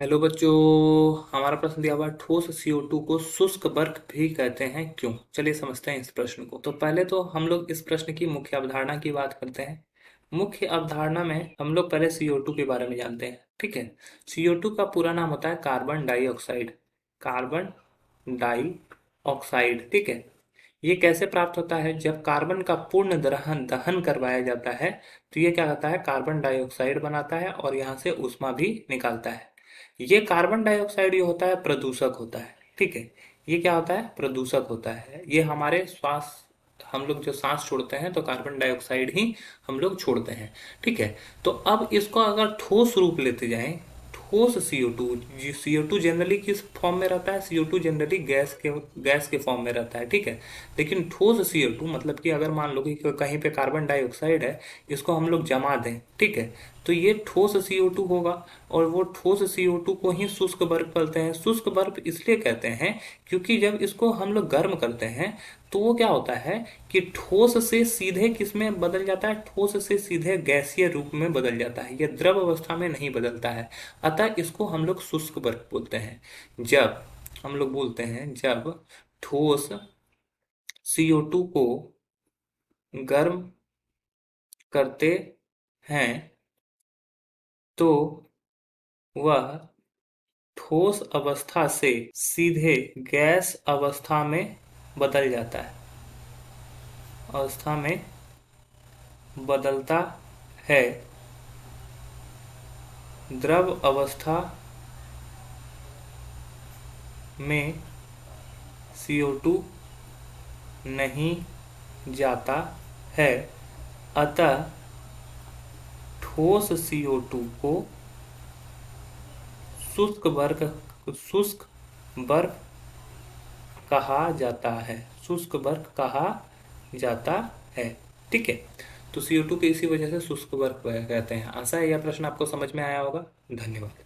Hello बच्चों। हमारा प्रश्न दिया हुआ है, ठोस CO2 को शुष्क बर्फ भी कहते हैं क्यों। चलिए समझते हैं इस प्रश्न को। तो पहले तो हम लोग इस प्रश्न की मुख्य अवधारणा की बात करते हैं। मुख्य अवधारणा में हम लोग पहले CO2 के बारे में जानते हैं। ठीक है। CO2 का पूरा नाम होता है कार्बन डाइऑक्साइड। कार्बन डाइऑक्साइड, ठीक है। ये कैसे प्राप्त होता है? जब कार्बन का पूर्ण दहन दहन करवाया जाता है तो ये क्या होता है, कार्बन डाइऑक्साइड बनाता है और यहाँ से ऊष्मा भी निकालता है। ये कार्बन डाइऑक्साइड ये होता है प्रदूषक होता है। ठीक है। ये क्या होता है? प्रदूषक होता है। ये हमारे श्वास, हम लोग जो सांस छोड़ते हैं तो कार्बन डाइऑक्साइड ही हम लोग छोड़ते हैं। ठीक है। तो अब इसको अगर ठोस रूप लेते जाएं, ठोस CO2, CO2 जनरली किस फॉर्म में रहता है? CO2 जनरली गैस के फॉर्म में रहता है। ठीक है। लेकिन ठोस CO2 मतलब कि अगर मान लो कि कहीं पे कार्बन डाइऑक्साइड है, इसको हम लोग जमा दें, ठीक है, तो ये ठोस CO2 होगा। और वो ठोस CO2 को ही शुष्क बर्फ कहते हैं। शुष्क बर्फ इसलिए कहते हैं क्योंकि जब इसको हम लोग गर्म करते हैं तो वो क्या होता है कि ठोस से सीधे किस में बदल जाता है? ठोस से सीधे गैसीय रूप में बदल जाता है। ये द्रव अवस्था में नहीं बदलता है। अतः इसको हम लोग शुष्क बर्फ बोलते हैं। जब हम लोग बोलते हैं, जब ठोस CO2 को गर्म करते हैं तो वह ठोस अवस्था से सीधे गैस अवस्था में बदल जाता है, अवस्था में बदलता है। द्रव अवस्था में CO2 नहीं जाता है। अतः ठोस CO2 को शुष्क बर्फ कहा जाता है। शुष्क बर्फ कहा जाता है। ठीक है। तो CO2 के इसी वजह से शुष्क बर्फ कहते हैं। आशा है यह प्रश्न आपको समझ में आया होगा। धन्यवाद।